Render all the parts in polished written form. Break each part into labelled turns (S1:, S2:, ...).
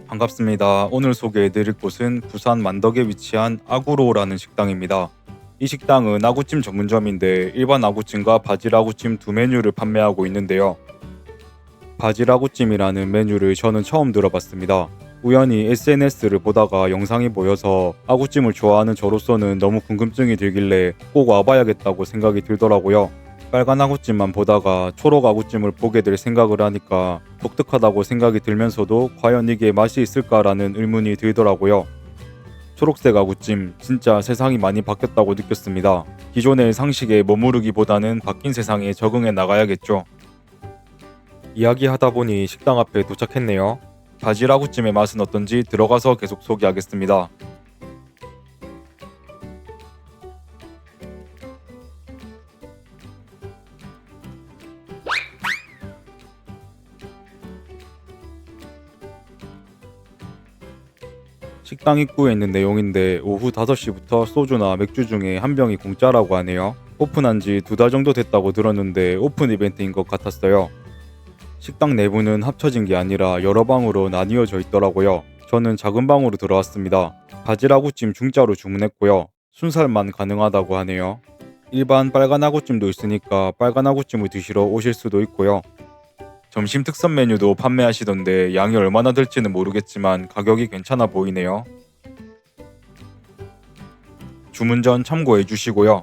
S1: 반갑습니다. 오늘 소개해드릴 곳은 부산 만덕에 위치한 아구로라는 식당입니다. 이 식당은 아구찜 전문점인데 일반 아구찜과 바질 아구찜 두 메뉴를 판매하고 있는데요. 바질 아구찜이라는 메뉴를 저는 처음 들어봤습니다. 우연히 SNS를 보다가 영상이 보여서 아구찜을 좋아하는 저로서는 너무 궁금증이 들길래 꼭 와봐야겠다고 생각이 들더라고요. 빨간 아구찜만 보다가 초록 아구찜을 보게 될 생각을 하니까 독특하다고 생각이 들면서도 과연 이게 맛이 있을까라는 의문이 들더라고요. 초록색 아구찜, 진짜 세상이 많이 바뀌었다고 느꼈습니다. 기존의 상식에 머무르기보다는 바뀐 세상에 적응해 나가야겠죠. 이야기하다 보니 식당 앞에 도착했네요. 바질 아구찜의 맛은 어떤지 들어가서 계속 소개하겠습니다. 식당 입구에 있는 내용인데 오후 5시부터 소주나 맥주 중에 한 병이 공짜라고 하네요. 오픈한 지 2달 정도 됐다고 들었는데 오픈 이벤트인 것 같았어요. 식당 내부는 합쳐진 게 아니라 여러 방으로 나뉘어져 있더라고요. 저는 작은 방으로 들어왔습니다. 바질 아구찜 중짜로 주문했고요. 순살만 가능하다고 하네요. 일반 빨간 아구찜도 있으니까 빨간 아구찜을 드시러 오실 수도 있고요. 점심 특선 메뉴도 판매하시던데 양이 얼마나 될지는 모르겠지만 가격이 괜찮아 보이네요. 주문 전 참고해 주시고요.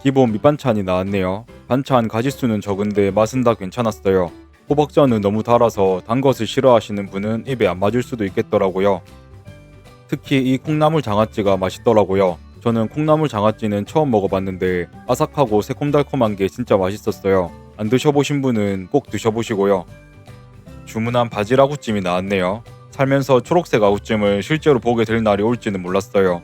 S1: 기본 밑반찬이 나왔네요. 반찬 가짓수는 적은데 맛은 다 괜찮았어요. 호박전은 너무 달아서 단 것을 싫어하시는 분은 입에 안 맞을 수도 있겠더라고요. 특히 이 콩나물 장아찌가 맛있더라고요. 저는 콩나물 장아찌는 처음 먹어봤는데 아삭하고 새콤달콤한 게 진짜 맛있었어요. 안 드셔보신 분은 꼭 드셔보시고요. 주문한 바질 아구찜이 나왔네요. 살면서 초록색 아구찜을 실제로 보게 될 날이 올지는 몰랐어요.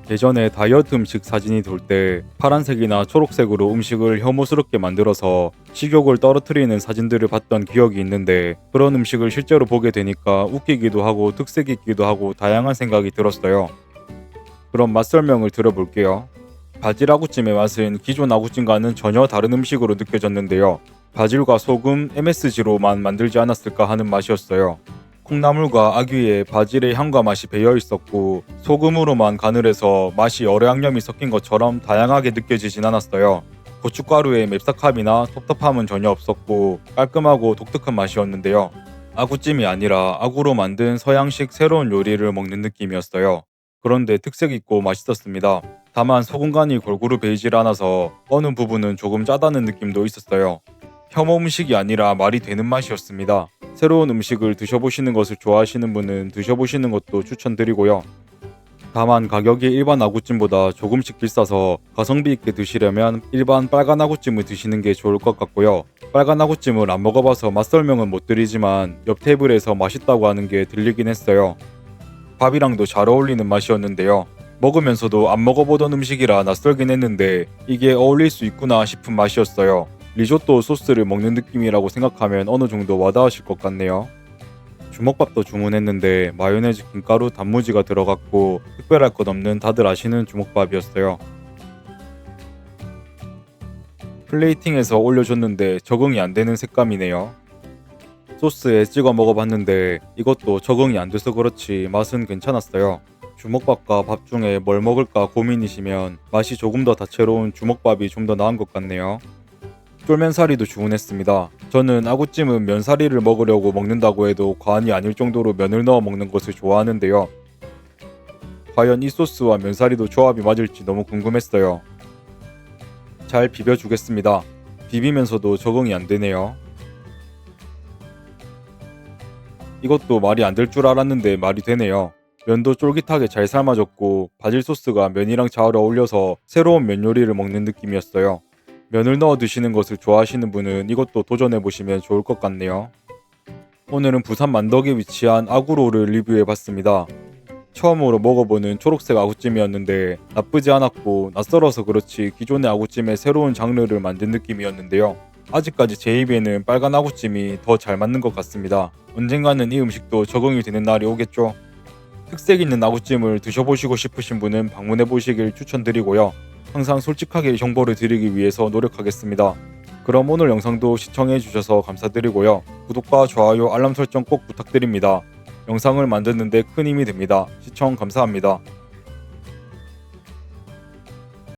S1: 예전에 다이어트 음식 사진이 돌 때 파란색이나 초록색으로 음식을 혐오스럽게 만들어서 식욕을 떨어뜨리는 사진들을 봤던 기억이 있는데 그런 음식을 실제로 보게 되니까 웃기기도 하고 특색 있기도 하고 다양한 생각이 들었어요. 그럼 맛 설명을 들어볼게요. 바질 아구찜의 맛은 기존 아구찜과는 전혀 다른 음식으로 느껴졌는데요. 바질과 소금, MSG로만 만들지 않았을까 하는 맛이었어요. 콩나물과 아귀에 바질의 향과 맛이 배어 있었고 소금으로만 간을 해서 맛이 여러 양념이 섞인 것처럼 다양하게 느껴지진 않았어요. 고춧가루의 맵싹함이나 텁텁함은 전혀 없었고 깔끔하고 독특한 맛이었는데요. 아구찜이 아니라 아구로 만든 서양식 새로운 요리를 먹는 느낌이었어요. 그런데 특색 있고 맛있었습니다. 다만 소금간이 골고루 배이질 않아서 어느 부분은 조금 짜다는 느낌도 있었어요. 혐오 음식이 아니라 말이 되는 맛이었습니다. 새로운 음식을 드셔보시는 것을 좋아하시는 분은 드셔보시는 것도 추천드리고요. 다만 가격이 일반 아구찜보다 조금씩 비싸서 가성비 있게 드시려면 일반 빨간 아구찜을 드시는 게 좋을 것 같고요. 빨간 아구찜을 안 먹어봐서 맛 설명은 못 드리지만 옆 테이블에서 맛있다고 하는 게 들리긴 했어요. 밥이랑도 잘 어울리는 맛이었는데요. 먹으면서도 안 먹어보던 음식이라 낯설긴 했는데 이게 어울릴 수 있구나 싶은 맛이었어요. 리조또 소스를 먹는 느낌이라고 생각하면 어느 정도 와닿으실 것 같네요. 주먹밥도 주문했는데 마요네즈, 김가루, 단무지가 들어갔고 특별할 것 없는 다들 아시는 주먹밥이었어요. 플레이팅해서 올려줬는데 적응이 안 되는 색감이네요. 소스에 찍어 먹어봤는데 이것도 적응이 안 돼서 그렇지 맛은 괜찮았어요. 주먹밥과 밥 중에 뭘 먹을까 고민이시면 맛이 조금 더 다채로운 주먹밥이 좀 더 나은 것 같네요. 쫄면사리도 주문했습니다. 저는 아구찜은 면사리를 먹으려고 먹는다고 해도 과언이 아닐 정도로 면을 넣어 먹는 것을 좋아하는데요. 과연 이 소스와 면사리도 조합이 맞을지 너무 궁금했어요. 잘 비벼주겠습니다. 비비면서도 적응이 안 되네요. 이것도 말이 안 될 줄 알았는데 말이 되네요. 면도 쫄깃하게 잘 삶아졌고 바질 소스가 면이랑 잘 어울려서 새로운 면 요리를 먹는 느낌이었어요. 면을 넣어 드시는 것을 좋아하시는 분은 이것도 도전해 보시면 좋을 것 같네요. 오늘은 부산 만덕에 위치한 아구로를 리뷰해 봤습니다. 처음으로 먹어보는 초록색 아구찜이었는데 나쁘지 않았고 낯설어서 그렇지 기존의 아구찜의 새로운 장르를 만든 느낌이었는데요. 아직까지 제 입에는 빨간 아구찜이 더 잘 맞는 것 같습니다. 언젠가는 이 음식도 적응이 되는 날이 오겠죠. 특색 있는 아구찜을 드셔보시고 싶으신 분은 방문해 보시길 추천드리고요. 항상 솔직하게 정보를 드리기 위해서 노력하겠습니다. 그럼 오늘 영상도 시청해주셔서 감사드리고요. 구독과 좋아요, 알람 설정 꼭 부탁드립니다. 영상을 만드는데 큰 힘이 됩니다. 시청 감사합니다.